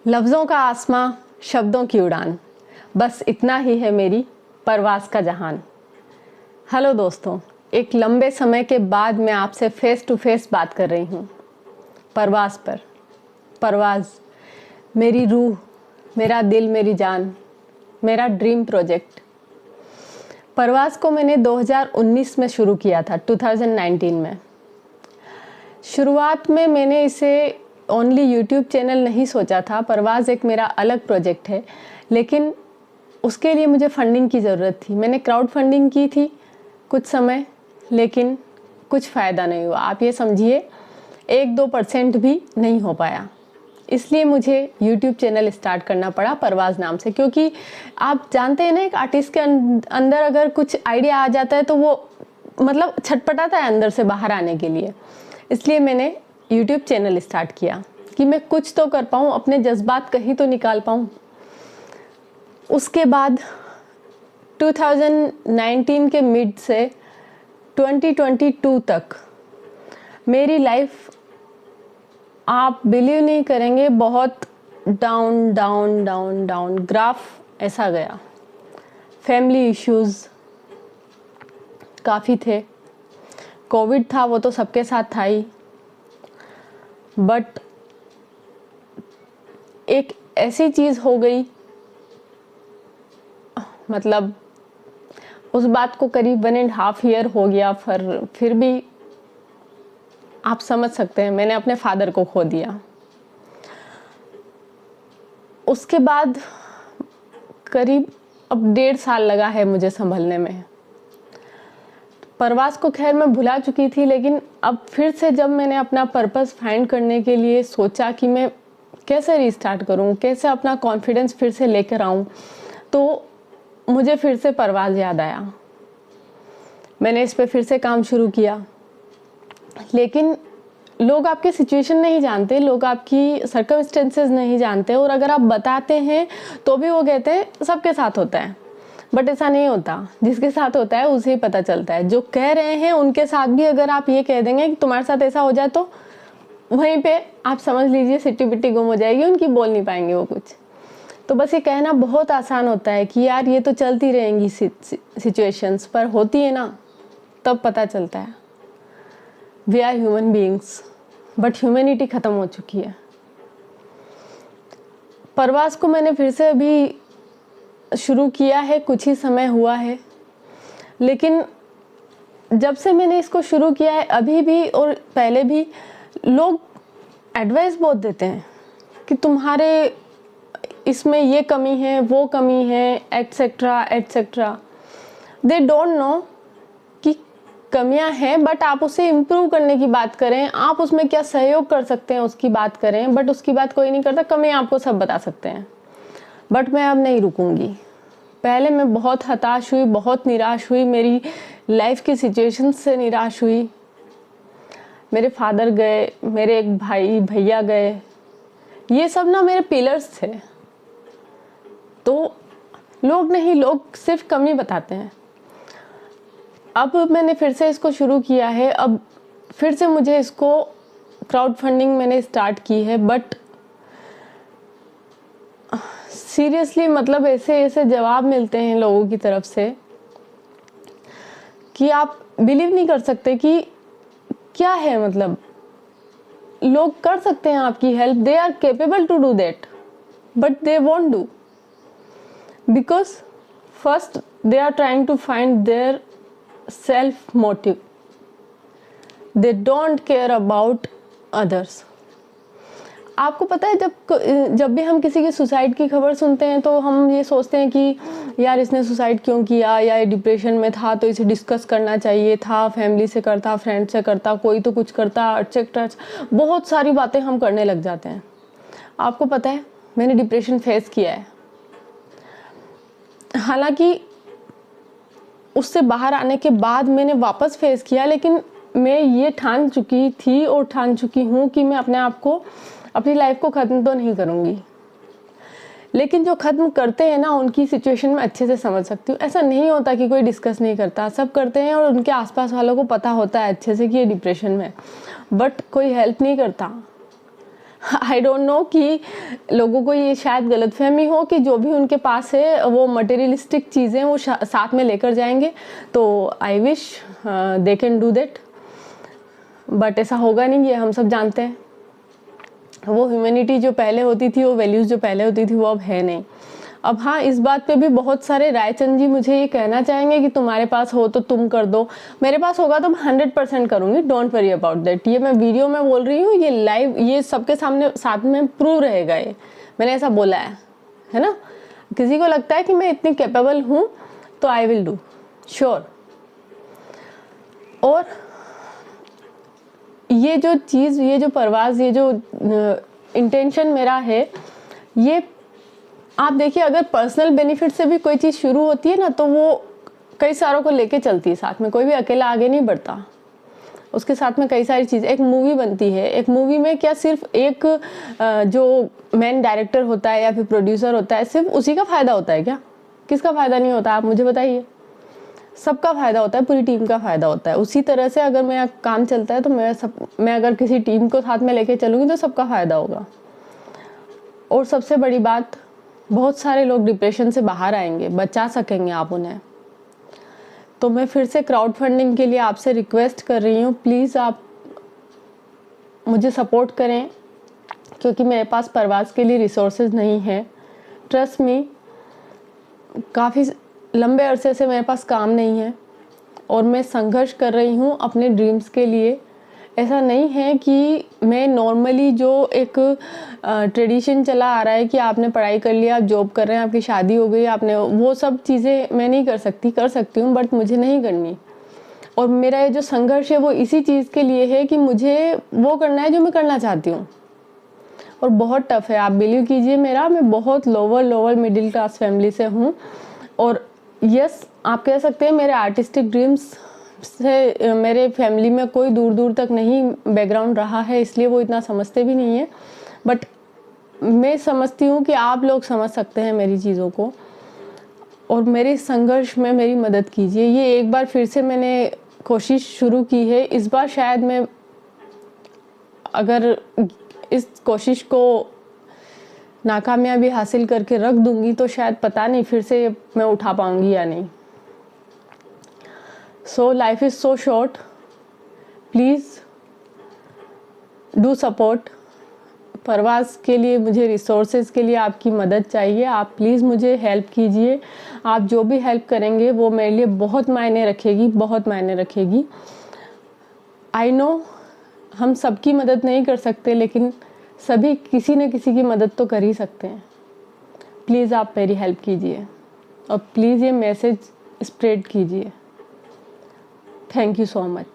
लफ्ज़ों का आसमां, शब्दों की उड़ान, बस इतना ही है मेरी परवाज़ का जहान। हेलो दोस्तों, एक लंबे समय के बाद मैं आपसे फेस टू फेस बात कर रही हूँ परवाज़ पर। परवाज़ मेरी रूह, मेरा दिल, मेरी जान, मेरा ड्रीम प्रोजेक्ट। परवाज़ को मैंने 2019 में शुरू किया था, 2019 में। शुरुआत में मैंने इसे ओनली यूट्यूब चैनल नहीं सोचा था। परवाज़ एक मेरा अलग प्रोजेक्ट है, लेकिन उसके लिए मुझे फंडिंग की ज़रूरत थी। मैंने क्राउड फंडिंग की थी कुछ समय, लेकिन कुछ फ़ायदा नहीं हुआ। आप ये समझिए 1-2% भी नहीं हो पाया। इसलिए मुझे यूट्यूब चैनल स्टार्ट करना पड़ा परवाज़ नाम से, क्योंकि आप जानते हैं ना, एक आर्टिस्ट के अंदर अगर कुछ आइडिया आ जाता है तो वो मतलब छटपटाता है अंदर से बाहर आने के लिए। इसलिए मैंने यूट्यूब चैनल स्टार्ट किया कि मैं कुछ तो कर पाऊँ, अपने जज्बात कहीं तो निकाल पाऊँ। उसके बाद 2019 के मिड से 2022 तक मेरी लाइफ, आप बिलीव नहीं करेंगे, बहुत down down down down graph ऐसा गया। फैमिली इश्यूज़ काफ़ी थे। कोविड था, वो तो सबके साथ था ही, बट एक ऐसी चीज़ हो गई, मतलब उस बात को करीब 1.5 ईयर हो गया, फिर भी आप समझ सकते हैं, मैंने अपने फादर को खो दिया। उसके बाद करीब अब 1.5 साल लगा है मुझे संभलने में। परवाज़ को खैर मैं भुला चुकी थी, लेकिन अब फिर से जब मैंने अपना पर्पस फाइंड करने के लिए सोचा कि मैं कैसे रीस्टार्ट करूं, कैसे अपना कॉन्फिडेंस फिर से लेकर आऊं, तो मुझे फिर से परवाज़ याद आया। मैंने इस पे फिर से काम शुरू किया, लेकिन लोग आपकी सिचुएशन नहीं जानते, लोग आपकी सर्कमस्टेंसेस नहीं जानते, और अगर आप बताते हैं तो भी वो कहते हैं सबके साथ होता है। बट ऐसा नहीं होता। जिसके साथ होता है उसे ही पता चलता है। जो कह रहे हैं उनके साथ भी अगर आप ये कह देंगे कि तुम्हारे साथ ऐसा हो जाए, तो वहीं पे आप समझ लीजिए सिट्टी पिट्टी गुम हो जाएगी, उनकी बोल नहीं पाएंगे वो कुछ। तो बस ये कहना बहुत आसान होता है कि यार ये तो चलती रहेंगी सिचुएशंस, पर होती है ना तब पता चलता है। We are human beings, but humanity ख़त्म हो चुकी है। परवाज़ को मैंने फिर से अभी शुरू किया है, कुछ ही समय हुआ है, लेकिन जब से मैंने इसको शुरू किया है, अभी भी और पहले भी, लोग एडवाइस बहुत देते हैं कि तुम्हारे इसमें ये कमी है, वो कमी है, etcetera etcetera. They don't know कि कमियां हैं, बट आप उसे इम्प्रूव करने की बात करें, आप उसमें क्या सहयोग कर सकते हैं उसकी बात करें, बट उसकी बात कोई नहीं करता। कमियां आपको सब बता सकते हैं, बट मैं अब नहीं रुकूंगी। पहले मैं बहुत हताश हुई, बहुत निराश हुई, मेरी लाइफ की सिचुएशन से निराश हुई। मेरे फादर गए, मेरे एक भैया गए, ये सब ना मेरे पिलर्स थे। तो लोग सिर्फ कमी बताते हैं। अब मैंने फिर से इसको शुरू किया है, अब फिर से मुझे इसको क्राउड फंडिंग मैंने स्टार्ट की है, बट सीरियसली मतलब ऐसे जवाब मिलते हैं लोगों की तरफ से कि आप बिलीव नहीं कर सकते कि क्या है। मतलब लोग कर सकते हैं आपकी help, they are capable to do that, but they won't do, because first they are trying to find their self motive, they don't care about others. आपको पता है, जब भी हम किसी की सुसाइड की खबर सुनते हैं तो हम ये सोचते हैं कि यार इसने सुसाइड क्यों किया, या ये डिप्रेशन में था तो इसे डिस्कस करना चाहिए था, फैमिली से करता, फ्रेंड से करता, कोई तो कुछ करता, एटसेट्रा। बहुत सारी बातें हम करने लग जाते हैं। आपको पता है मैंने डिप्रेशन फेस किया है, हालांकि उससे बाहर आने के बाद मैंने वापस फेस किया, लेकिन मैं ये ठान चुकी थी और ठान चुकी हूँ कि मैं अपने आप को, अपनी लाइफ को ख़त्म तो नहीं करूँगी। लेकिन जो ख़त्म करते हैं ना, उनकी सिचुएशन में अच्छे से समझ सकती हूँ। ऐसा नहीं होता कि कोई डिस्कस नहीं करता, सब करते हैं, और उनके आसपास वालों को पता होता है अच्छे से कि ये डिप्रेशन में, बट कोई हेल्प नहीं करता। आई डोंट नो कि लोगों को ये शायद गलतफहमी हो कि जो भी उनके पास है वो मटेरियलिस्टिक चीज़ें वो साथ में लेकर जाएंगे, तो I wish they can do that, but ऐसा होगा नहीं, ये हम सब जानते हैं। वो ह्यूमैनिटी जो पहले होती थी, वो वैल्यूज़ जो पहले होती थी, वो अब है नहीं। अब हाँ, इस बात पे भी बहुत सारे रायचंद जी मुझे ये कहना चाहेंगे कि तुम्हारे पास हो तो तुम कर दो। मेरे पास होगा तो मैं 100% करूँगी, डोंट वरी अबाउट दैट। ये मैं वीडियो में बोल रही हूँ, ये लाइव, ये सबके सामने साथ में प्रूव रहेगा, ये मैंने ऐसा बोला है ना। किसी को लगता है कि मैं इतनी कैपेबल हूँ तो आई विल डू श्योर। और ये जो चीज़, ये जो परवाज़, ये जो इंटेंशन मेरा है, ये आप देखिए, अगर पर्सनल बेनिफिट से भी कोई चीज़ शुरू होती है ना, तो वो कई सारों को लेके चलती है साथ में। कोई भी अकेला आगे नहीं बढ़ता, उसके साथ में कई सारी चीज़ें। एक मूवी बनती है, एक मूवी में क्या सिर्फ एक जो मेन डायरेक्टर होता है या फिर प्रोड्यूसर होता है, सिर्फ उसी का फ़ायदा होता है क्या? किसका फ़ायदा नहीं होता, आप मुझे बताइए। सबका फ़ायदा होता है, पूरी टीम का फ़ायदा होता है। उसी तरह से अगर मेरा काम चलता है तो मैं अगर किसी टीम को साथ में लेके चलूँगी तो सबका फ़ायदा होगा। और सबसे बड़ी बात, बहुत सारे लोग डिप्रेशन से बाहर आएंगे, बचा सकेंगे आप उन्हें। तो मैं फिर से क्राउड फंडिंग के लिए आपसे रिक्वेस्ट कर रही हूँ, प्लीज़ आप मुझे सपोर्ट करें, क्योंकि मेरे पास परवाज़ के लिए रिसोर्सेज नहीं है। ट्रस्ट मी, काफ़ी लंबे अरसे से मेरे पास काम नहीं है और मैं संघर्ष कर रही हूँ अपने ड्रीम्स के लिए। ऐसा नहीं है कि मैं नॉर्मली जो एक ट्रेडिशन चला आ रहा है कि आपने पढ़ाई कर लिया, आप जॉब कर रहे हैं, आपकी शादी हो गई, आपने वो सब चीज़ें मैं नहीं कर सकती हूँ, बट मुझे नहीं करनी। और मेरा ये जो संघर्ष है वो इसी चीज़ के लिए है कि मुझे वो करना है जो मैं करना चाहती हूँ। और बहुत टफ है, आप बिलीव कीजिए, मैं बहुत लोअर मिडिल क्लास फैमिली से हूँ। और यस, आप कह सकते हैं मेरे आर्टिस्टिक ड्रीम्स से मेरे फैमिली में कोई दूर दूर तक नहीं बैकग्राउंड रहा है, इसलिए वो इतना समझते भी नहीं है। बट मैं समझती हूँ कि आप लोग समझ सकते हैं मेरी चीज़ों को, और मेरे संघर्ष में मेरी मदद कीजिए। ये एक बार फिर से मैंने कोशिश शुरू की है, इस बार शायद मैं अगर इस कोशिश को नाकामयाबी हासिल करके रख दूंगी तो शायद पता नहीं फिर से मैं उठा पाऊंगी या नहीं। So life is so short, please do support. Parwaz के लिए मुझे रिसोर्सेज के लिए आपकी मदद चाहिए, आप प्लीज़ मुझे हेल्प कीजिए। आप जो भी हेल्प करेंगे वो मेरे लिए बहुत मायने रखेगी। आई नो हम सबकी मदद नहीं कर सकते, लेकिन सभी किसी न किसी की मदद तो कर ही सकते हैं। प्लीज़ आप मेरी हेल्प कीजिए और प्लीज़ ये मैसेज स्प्रेड कीजिए। Thank you so much.